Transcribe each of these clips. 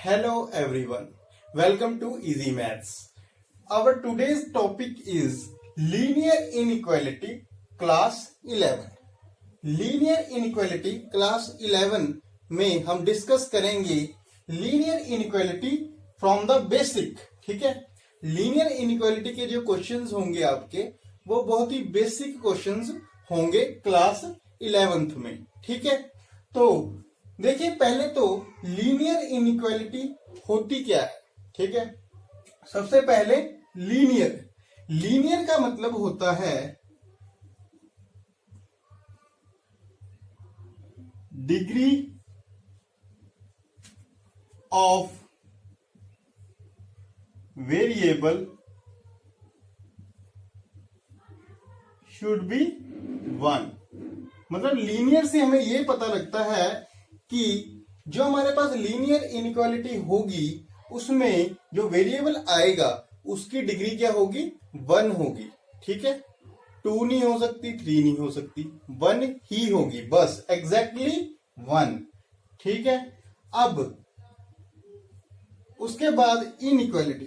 Hello everyone, welcome to Easy Maths. Our today's topic is linear inequality class 11. Linear inequality class 11 में हम discuss करेंगे linear inequality from the basic. ठीक है, linear inequality के जो questions होंगे आपके वो बहुत ही बेसिक क्वेश्चंस होंगे क्लास 11th में. ठीक है, तो देखिए पहले तो लीनियर इनइक्वालिटी होती क्या है. ठीक है, सबसे पहले लीनियर का मतलब होता है degree of variable should be 1. मतलब लीनियर से हमें यह पता लगता है कि जो हमारे पास लीनियर इनइक्वालिटी होगी उसमें जो वेरिएबल आएगा उसकी डिग्री क्या होगी, 1 होगी. ठीक है, 2 नहीं हो सकती, 3 नहीं हो सकती, 1 ही होगी, बस एग्जैक्टली 1. ठीक है, अब उसके बाद इनइक्वालिटी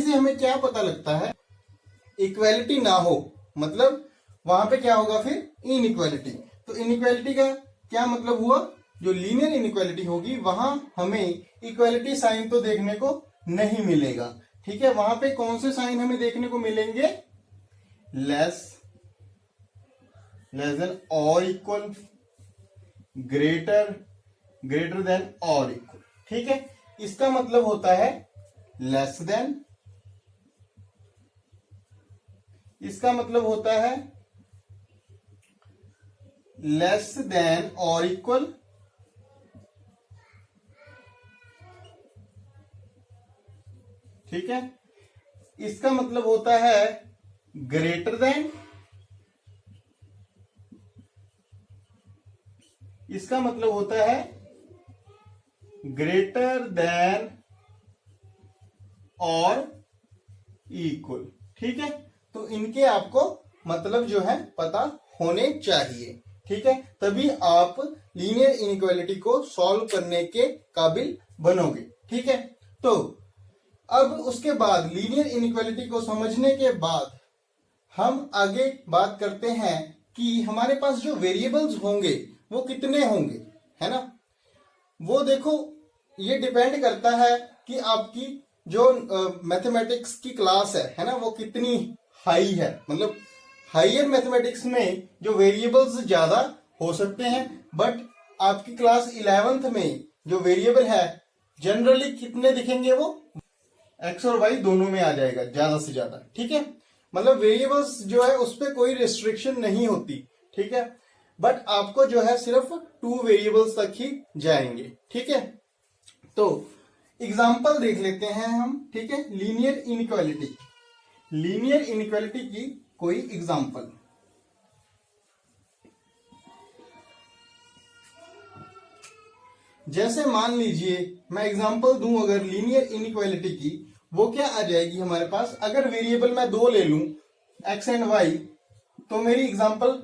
से हमें क्या पता लगता है, इक्वालिटी ना हो मतलब वहां पे क्या होगा फिर इनइक्वालिटी. तो इनइक्वालिटी का क्या मतलब हुआ, जो लीनियर इनइक्वालिटी होगी वहां हमें इक्वालिटी साइन तो देखने को नहीं मिलेगा. ठीक है, वहां पे कौन से साइन हमें देखने को मिलेंगे, लेस देन और इक्वल, ग्रेटर देन और इक्वल. ठीक है, इसका मतलब होता है लेस देन, इसका मतलब होता है लेस देन और इक्वल, ठीक है, इसका मतलब होता है ग्रेटर देन, इसका मतलब होता है ग्रेटर देन और इक्वल. ठीक है, तो इनके आपको मतलब जो है पता होने चाहिए. ठीक है, तभी आप लीनियर इनइक्वालिटी को सॉल्व करने के काबिल बनोगे. ठीक है, तो अब उसके बाद लीनियर इनइक्वालिटी को समझने के बाद हम आगे बात करते हैं कि हमारे पास जो वेरिएबल्स होंगे वो कितने होंगे, है ना. वो देखो ये डिपेंड करता है कि आपकी जो मैथमेटिक्स की क्लास है ना, वो कितनी हाई है. मतलब हाइयर मैथमेटिक्स में जो वेरिएबल्स ज्यादा हो सकते हैं, बट आपकी क्लास 11th में जो वेरिएबल है जनरली कितने दिखेंगे, वो एक्स और वाई दोनों में आ जाएगा ज्यादा से ज्यादा. ठीक है, मतलब वेरिएबल्स जो है उस पर कोई रिस्ट्रिक्शन नहीं होती. ठीक है, बट आपको जो है सिर्फ 2 वेरिएबल्स तक ही जाएंगे. ठीक है, तो एग्जाम्पल देख लेते हैं हम. ठीक है, लीनियर इनइक्वालिटी की कोई एग्जाम्पल. जैसे मान लीजिए मैं एग्जाम्पल दूं अगर लीनियर इनइक्वालिटी की, वो क्या आ जाएगी हमारे पास. अगर वेरिएबल मैं 2 ले लूं एक्स एंड वाई, तो मेरी एग्जाम्पल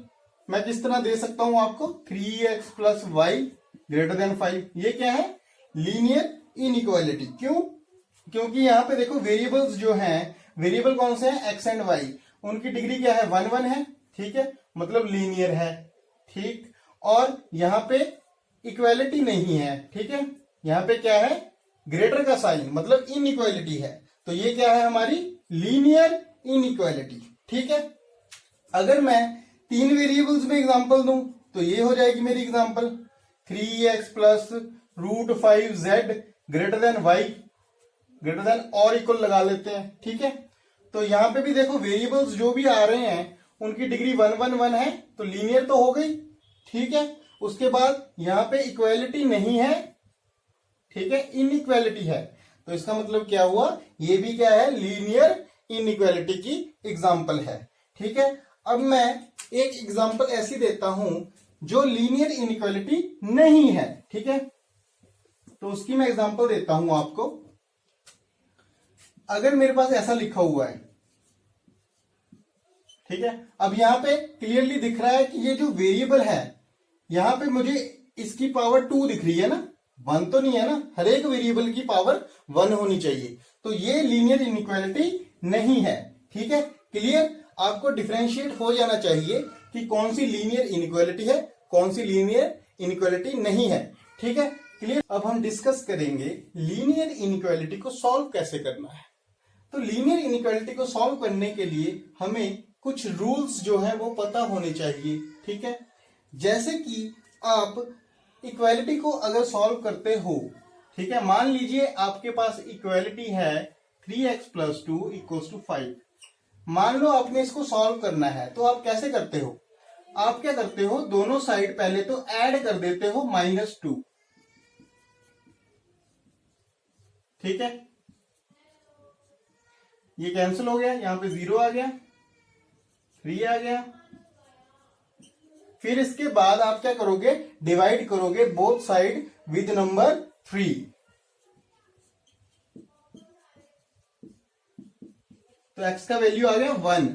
मैं किस तरह दे सकता हूं आपको, 3x plus Y greater then 5. ये क्या है, लीनियर इनइक्वालिटी. क्यों, क्योंकि यहां पे देखो वेरिएबल्स जो हैं, वेरिएबल कौन से हैं, एक्स एंड वाई, उनकी डिग्री क्या है, 1 1 है. ठीक है, मतलब लीनियर है. ठीक, और यहां पे इक्वालिटी नहीं है. ठीक है, यहां पे क्या है, ग्रेटर का साइन, मतलब इनइक्वालिटी है. तो ये क्या है, हमारी लीनियर इनइक्वालिटी. ठीक है, अगर मैं 3 वेरिएबल्स में एग्जांपल दूं तो ये हो जाएगी मेरी example, 3x plus √5z greater than Y greater than और इक्वल लगा लेते हैं. ठीक है, तो यहां पे भी देखो वेरिएबल्स जो भी आ रहे हैं उनकी डिग्री 1 1 1 है, तो लीनियर तो हो गई. ठीक है, उसके बाद यहां पे इक्वालिटी नहीं है. ठीक है, इनइक्वालिटी है. तो इसका मतलब क्या हुआ, ये भी क्या है, लीनियर इनइक्वालिटी की एग्जांपल है. ठीक है, अब मैं एक एग्जांपल ऐसी देता हूं जो लीनियर इनइक्वालिटी नहीं है. ठीक है, तो उसकी मैं एग्जांपल देता हूं आपको. अगर मेरे पास ऐसा लिखा हुआ है, ठीक है, अब यहां पे क्लियरली दिख रहा है कि ये जो वेरिएबल है यहां पे मुझे इसकी पावर 2 दिख रही है ना, 1 तो नहीं है ना, हर एक वेरिएबल की पावर 1 होनी चाहिए, तो ये लीनियर इनइक्वालिटी नहीं है। ठीक है, क्लियर? आपको डिफरेंशिएट हो जाना चाहिए कि कौन सी लीनियर इनइक्वालिटी है, कौन सी लीनियर इनइक्वालिटी नहीं है। ठीक है, क्लियर? अब हम डिस्कस करेंगे लीनियर इनइक्वालिटी को सॉल्व कैसे करना है। तो लीनियर इनइक्वालिटी को सॉल्व करने के लिए हमें कुछ रूल्स जो है वो पता होने चाहिए। ठीक है, जैसे कि आप इक्वालिटी को अगर सॉल्व करते हो, ठीक है, मान लीजिए आपके पास इक्वालिटी है 3x + 2 = 5। मान लो आपने इसको सॉल्व करना है, तो आप कैसे करते हो? आप क्या करते हो, दोनों साइड पहले तो ऐड कर देते हो -2। ठीक है, ये कैंसिल हो गया, यहां पे 0 आ गया, 3 आ गया। फिर इसके बाद आप क्या करोगे, डिवाइड करोगे बोथ साइड विद नंबर 3। तो x का वैल्यू आ गया 1।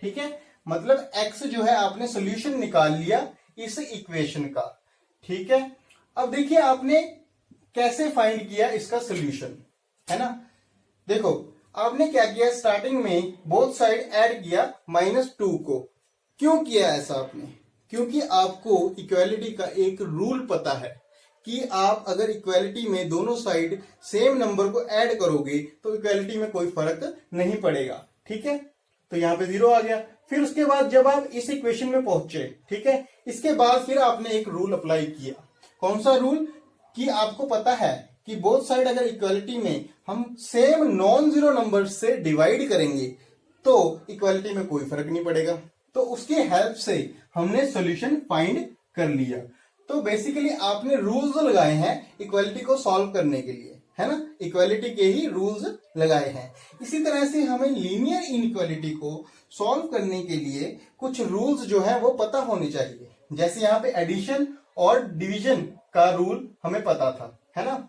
ठीक है, मतलब x जो है आपने सोल्यूशन निकाल लिया इस इक्वेशन का। ठीक है, अब देखिए आपने कैसे फाइंड किया इसका सोल्यूशन, है ना। देखो आपने क्या किया, स्टार्टिंग में बोथ साइड ऐड किया -2 को। क्यों किया ऐसा आपने? क्योंकि आपको इक्वालिटी का एक रूल पता है कि आप अगर इक्वालिटी में दोनों साइड सेम नंबर को ऐड करोगे तो इक्वालिटी में कोई फर्क नहीं पड़ेगा। ठीक है, तो यहां पे 0 आ गया। फिर उसके बाद जब आप इस इक्वेशन में पहुंचे, ठीक है, इसके बाद फिर आपने एक रूल अप्लाई किया। कौन सा रूल? कि आपको पता है कि बोथ साइड अगर इक्वालिटी में हम सेम नॉन जीरो नंबर से डिवाइड करेंगे तो इक्वालिटी में कोई फर्क नहीं पड़ेगा। तो उसकी हेल्प से हमने सॉल्यूशन फाइंड कर लिया। तो बेसिकली आपने रूल्स लगाए हैं इक्वालिटी को सॉल्व करने के लिए, है ना, इक्वालिटी के ही रूल्स लगाए हैं। इसी तरह से हमें लीनियर इनइक्वालिटी को सॉल्व करने के लिए कुछ रूल्स जो है वो पता होने चाहिए। जैसे यहाँ पे एडिशन और डिवीजन का रूल हमें पता था, है ना।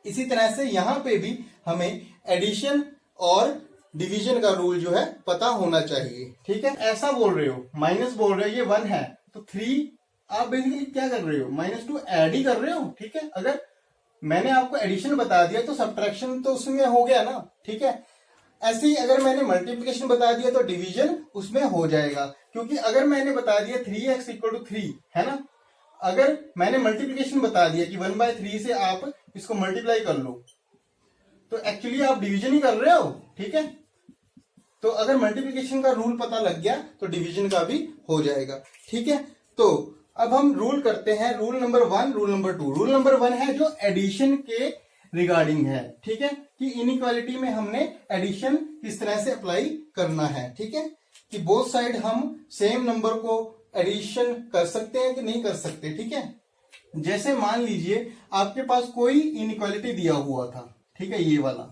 इसी तरह से यहां पे भी हमें एडिशन और डिवीजन का रूल जो है पता होना चाहिए। ठीक है, ऐसा बोल रहे हो, माइनस बोल रहे हो, ये 1 है तो 3 आप बेसिकली क्या कर रहे हो, -2 ऐड ही कर रहे हो। ठीक है, अगर मैंने आपको एडिशन बता दिया तो सब्ट्रैक्शन तो उसमें हो गया ना। ठीक है, ऐसे ही अगर मैंने मल्टीप्लिकेशन बता दिया तो डिवीजन उसमें हो जाएगा। क्योंकि अगर मैंने बता दिया 3x = 3, है ना, अगर मैंने मल्टीप्लिकेशन बता दिया कि 1/3 से आप इसको मल्टीप्लाई कर लो तो एक्चुअली आप डिवीजन ही कर रहे हो। ठीक है, तो अगर मल्टीप्लिकेशन का रूल पता लग गया तो डिवीजन का भी हो जाएगा। ठीक है, तो अब हम रूल करते हैं, rule number 1, rule number 2। Rule number 1 है जो एडिशन के रिगार्डिंग है। ठीक है, कि इनइक्वालिटी में हमने एडिशन किस तरह से अप्लाई करना है। ठीक है, कि बोथ साइड हम सेम नंबर को एडिशन कर सकते हैं कि नहीं कर सकते। ठीक है, जैसे मान लीजिए आपके पास कोई इनइक्वालिटी दिया हुआ था, ठीक है, ये वाला।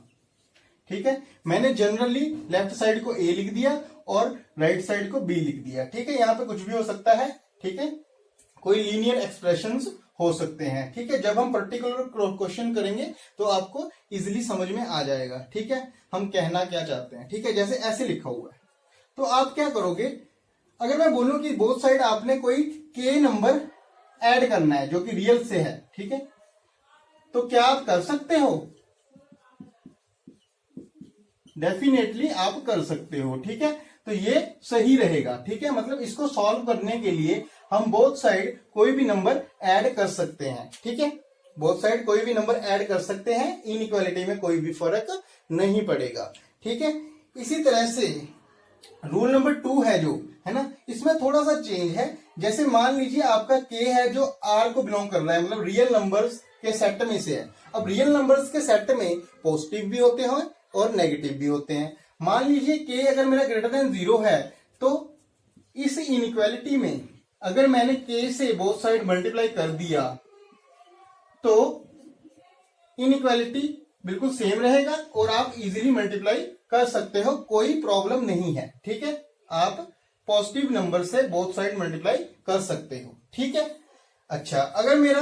ठीक है, मैंने जनरली लेफ्ट साइड को ए लिख दिया और राइट साइड को बी लिख दिया। ठीक है, यहां पे कुछ भी हो सकता है। ठीक है, कोई लीनियर एक्सप्रेशंस हो सकते हैं। ठीक है, जब हम पर्टिकुलर क्वेश्चन करेंगे तो आपको इजीली समझ में आ जाएगा। ठीक है, हम कहना क्या चाहते हैं। ठीक है, जैसे ऐसे लिखा हुआ है तो आप क्या करोगे, अगर मैं बोलूं कि बोथ साइड आपने कोई के नंबर ऐड करना है जो कि रियल से है, ठीक है, तो क्या आप कर सकते हो? डेफिनेटली आप कर सकते हो। ठीक है, तो ये सही रहेगा। ठीक है, मतलब इसको सॉल्व करने के लिए हम बोथ साइड कोई भी नंबर ऐड कर सकते हैं। ठीक है, बोथ साइड कोई भी नंबर ऐड कर सकते हैं, इनइक्वालिटी में कोई भी फर्क नहीं पड़ेगा। ठीक है, इसी तरह से रूल नंबर 2 है जो, है ना, इसमें थोड़ा सा चेंज है। जैसे मान लीजिए आपका के है जो आर को बिलोंग कर रहा है, मतलब रियल नंबर्स के सेट में से है। अब रियल नंबर्स के सेट में पॉजिटिव भी होते हैं और नेगेटिव भी होते हैं। मान लीजिए के अगर मेरा >0 है तो इस इनइक्वालिटी में अगर मैंने के से बोथ साइड मल्टीप्लाई कर दिया तो इनइक्वालिटी बिल्कुल सेम रहेगा और आप इजीली मल्टीप्लाई कर सकते हो, कोई प्रॉब्लम नहीं है। ठीक है, आप पॉजिटिव नंबर से बोथ साइड मल्टीप्लाई कर सकते हो। ठीक है, अच्छा, अगर मेरा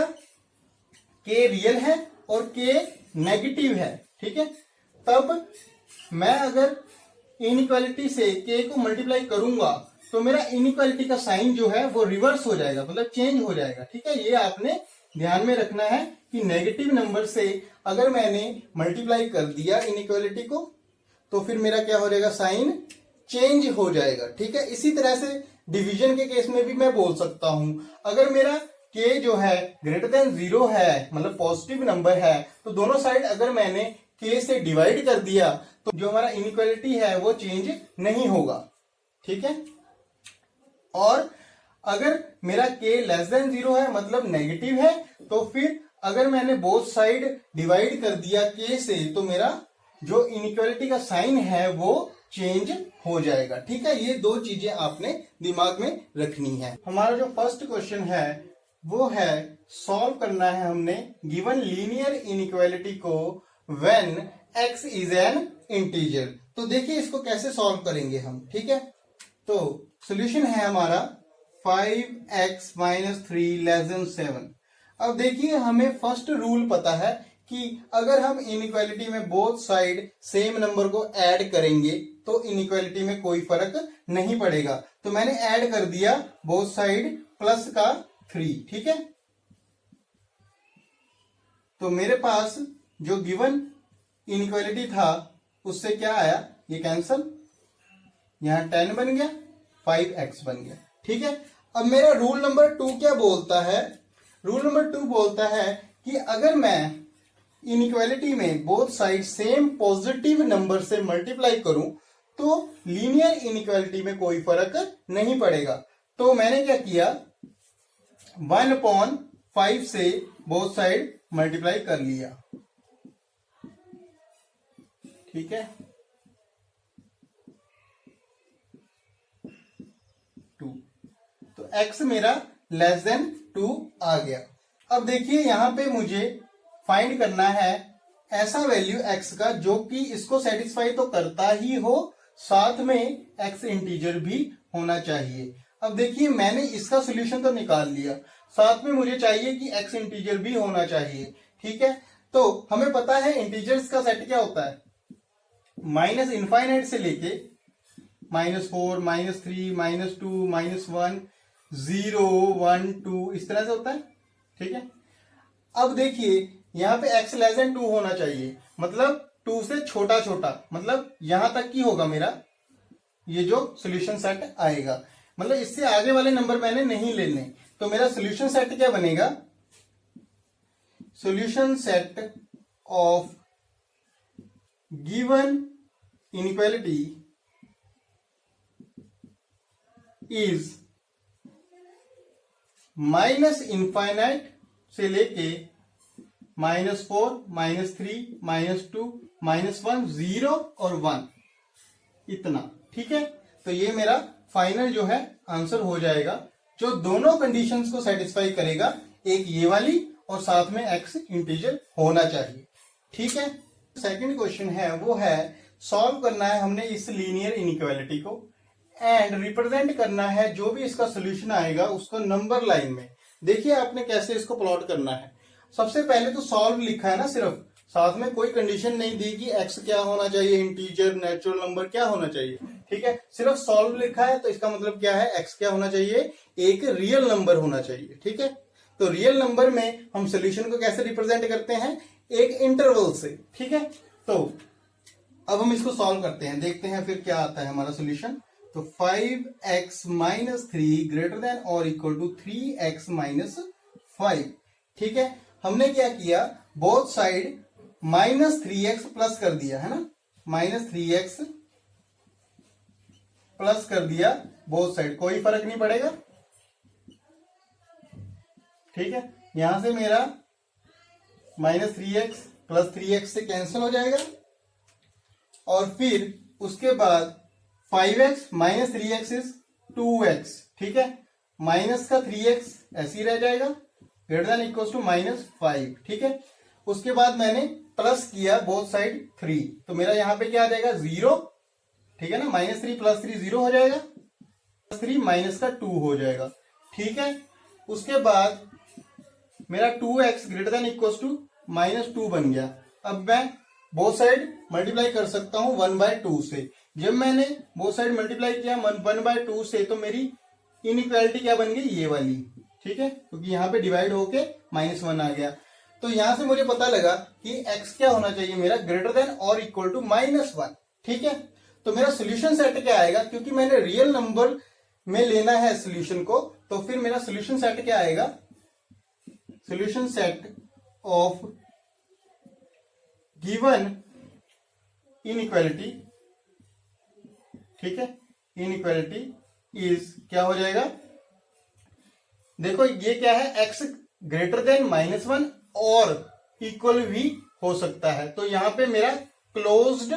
के रियल है और के नेगेटिव है, ठीक है, तब मैं अगर इनइक्वालिटी से के को मल्टीप्लाई करूंगा तो मेरा इनइक्वालिटी का साइन जो है वो रिवर्स हो जाएगा, मतलब चेंज हो जाएगा। ठीक है, ये आपने ध्यान में रखना है कि नेगेटिव नंबर से अगर मैंने मल्टीप्लाई कर दिया इनइक्वालिटी को तो फिर मेरा क्या हो जाएगा, साइन चेंज हो जाएगा। ठीक है, इसी तरह से डिवीजन के केस में भी मैं बोल सकता हूं, अगर मेरा के जो है ग्रेटर देन 0 है, मतलब पॉजिटिव नंबर है, तो दोनों साइड अगर मैंने के से डिवाइड कर दिया तो जो हमारा इनइक्वालिटी है वो चेंज नहीं होगा। ठीक है, और अगर मेरा के लेस देन 0 है, मतलब नेगेटिव है, तो फिर अगर मैंने बोथ साइड डिवाइड कर दिया के से तो मेरा जो इनइक्वालिटी का साइन है वो चेंज हो जाएगा। ठीक है, ये दो चीजें आपने दिमाग में रखनी है। हमारा जो फर्स्ट क्वेश्चन है वो है सॉल्व करना है हमने गिवन लीनियर इनइक्वालिटी को when x is an integer. तो देखिए इसको कैसे सॉल्व करेंगे हम। ठीक है, तो सॉल्यूशन है हमारा 5x - 3 < 7। अब देखिए हमें फर्स्ट रूल पता है कि अगर हम इनइक्वालिटी में बोथ साइड सेम नंबर को ऐड करेंगे तो इनइक्वालिटी में कोई फर्क नहीं पड़ेगा। तो मैंने ऐड कर दिया बोथ साइड प्लस का 3। ठीक है, तो मेरे पास जो गिवन इनइक्वालिटी था उससे क्या आया, ये कैंसल, यहां 10 बन गया, 5x बन गया। ठीक है, अब मेरा रूल नंबर 2 क्या बोलता है, रूल नंबर 2 बोलता है कि अगर मैं इनइक्वालिटी में both side same positive number से मल्टीप्लाई करूं तो लीनियर इनइक्वालिटी में कोई फर्क नहीं पड़ेगा। तो मैंने क्या किया, 1/5 से बोथ साइड मल्टीप्लाई कर लिया। ठीक है, 2, तो x मेरा लेस देन 2 आ गया। अब देखिए यहां पे मुझे फाइंड करना है ऐसा वैल्यू x का जो कि इसको सेटिस्फाई तो करता ही हो, साथ में x इंटीजर भी होना चाहिए। अब देखिए मैंने इसका सोल्यूशन तो निकाल लिया, साथ में मुझे चाहिए कि x इंटीजर भी होना चाहिए। ठीक है, तो हमें पता है इंटीजर्स का सेट क्या होता है, माइनस इनफाइनाइट से लेके -4 -3 -2 -1 0 1 2 इस तरह से होता है। ठीक है, अब देखिए यहां पे x लेस देन 2 होना चाहिए, मतलब 2 से छोटा छोटा, मतलब यहां तक की होगा मेरा ये जो सोल्यूशन सेट आएगा, मतलब इससे आगे वाले नंबर मैंने नहीं लेने। तो मेरा सोल्यूशन सेट क्या बनेगा, solution set of given inequality is minus infinite से लेके -4 -3 -2 -1 0 और 1 इतना। ठीक है, तो ये मेरा फाइनल जो है आंसर हो जाएगा, जो दोनों कंडीशंस को सेटिस्फाई करेगा, एक ये वाली और साथ में x इंटीजर होना चाहिए। ठीक है, सेकंड क्वेश्चन है वो है सॉल्व करना है हमने इस लीनियर इनइक्वालिटी को एंड रिप्रेजेंट करना है जो भी इसका सोल्यूशन आएगा उसको नंबर लाइन में। देखिए आपने कैसे इसको प्लॉट करना है। सबसे पहले तो सॉल्व लिखा है ना सिर्फ, साथ में कोई कंडीशन नहीं दी कि x क्या होना चाहिए, इंटीजर नेचुरल नंबर क्या होना चाहिए। ठीक है, सिर्फ सॉल्व लिखा है तो इसका मतलब क्या है, x क्या होना चाहिए, एक रियल नंबर होना चाहिए। ठीक है, तो रियल नंबर में हम सोल्यूशन को कैसे रिप्रेजेंट करते हैं, एक इंटरवल से। ठीक है, तो अब हम इसको सॉल्व करते हैं, देखते हैं फिर क्या आता है हमारा सोल्यूशन। तो 5x - 3 ग्रेटर देन और इक्वल टू 3x - 5। ठीक है, हमने क्या किया, बोथ साइड -3x प्लस कर दिया है ना, -3x प्लस कर दिया बोथ साइड, कोई फर्क नहीं पड़ेगा। ठीक है, यहां से मेरा -3x प्लस 3x से कैंसिल हो जाएगा और फिर उसके बाद 5x - 3x इज 2x। ठीक है, माइनस का 3x ऐसे ही रह जाएगा, ग्रेटर देन इक्वल टू -5। ठीक है, उसके बाद मैंने प्लस किया बोथ साइड 3, तो मेरा यहां पे क्या आ जाएगा 0। ठीक है ना, -3 + 3 0 हो जाएगा, 3 माइनस का 2 हो जाएगा। ठीक है, उसके बाद मेरा 2x greater than equal to -2 बन गया। अब मैं बोथ साइड मल्टीप्लाई कर सकता हूं 1/2 से, जब मैंने वो साइड मल्टीप्लाई किया 1/2 से, तो मेरी इनइक्वालिटी क्या बन गई, ये वाली, ठीक है, क्योंकि यहाँ पे डिवाइड होके -1 आ गया। तो यहां से मुझे पता लगा कि x क्या होना चाहिए मेरा, ग्रेटर देन और इक्वल टू -1, ठीक है। तो मेरा सोल्यूशन सेट क्या आएगा, क्योंकि मैंने रियल नंबर में लेना है सोल्यूशन को, तो फिर मेरा सोल्यूशन सेट क्या आएगा, solution set of given inequality, ठीक है, इनइक्वालिटी इज क्या हो जाएगा, देखो ये क्या है, x ग्रेटर देन -1 और इक्वल भी हो सकता है, तो यहां पे मेरा क्लोज्ड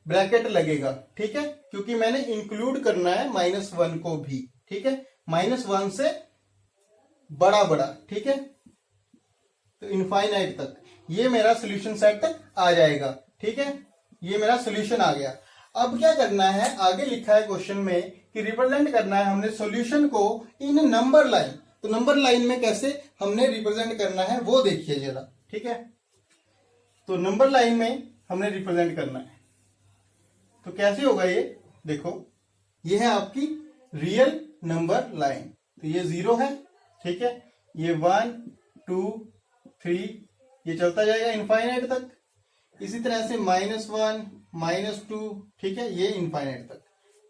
ब्रैकेट लगेगा, ठीक है, क्योंकि मैंने इंक्लूड करना है -1 को भी, ठीक है, -1 से बड़ा बड़ा, ठीक है, तो इनफाइनाइट तक ये मेरा सोल्यूशन सेट आ जाएगा, ठीक है, ये मेरा सोल्यूशन आ गया। अब क्या करना है, आगे लिखा है क्वेश्चन में कि रिप्रेजेंट करना है हमने सॉल्यूशन को इन नंबर लाइन, तो नंबर लाइन में कैसे हमने रिप्रेजेंट करना है वो देखिए जरा, ठीक है। तो नंबर लाइन में हमने रिप्रेजेंट करना है, तो कैसे होगा ये, देखो ये है आपकी रियल नंबर लाइन, तो ये 0 है, ठीक है, ये 1 2 3 ये चलता जाएगा इनफाइनाइट तक, इसी तरह से -1 -2, ठीक है, ये इनफाइनाइट तक,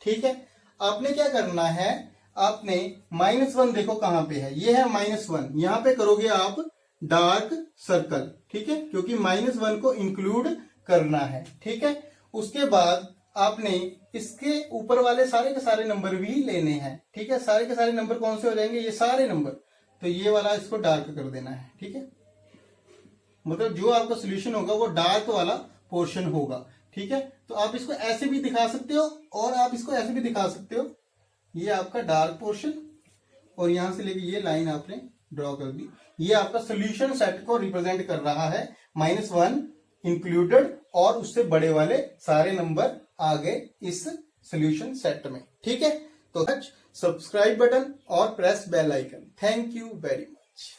ठीक है। आपने क्या करना है, आपने -1 देखो कहां पे है, ये है -1, यहां पे करोगे आप डार्क सर्कल, ठीक है, क्योंकि -1 को इंक्लूड करना है, ठीक है। उसके बाद आपने इसके ऊपर वाले सारे के सारे नंबर भी लेने हैं, ठीक है, सारे के सारे नंबर कौन से हो जाएंगे, ये सारे नंबर, तो ये वाला इसको डार्क कर देना है, ठीक है, मतलब जो आपका सोल्यूशन होगा वो डार्क वाला पोर्शन होगा, ठीक है। तो आप इसको ऐसे भी दिखा सकते हो और आप इसको ऐसे भी दिखा सकते हो, ये आपका डार्क पोर्शन और यहां से लेके ये लाइन आपने ड्रॉ कर दी, ये आपका सोल्यूशन सेट को रिप्रेजेंट कर रहा है, -1 इंक्लूडेड और उससे बड़े वाले सारे नंबर आ गए इस सोल्यूशन सेट में, ठीक है। तो सब्सक्राइब बटन और press bell icon. Thank you very much.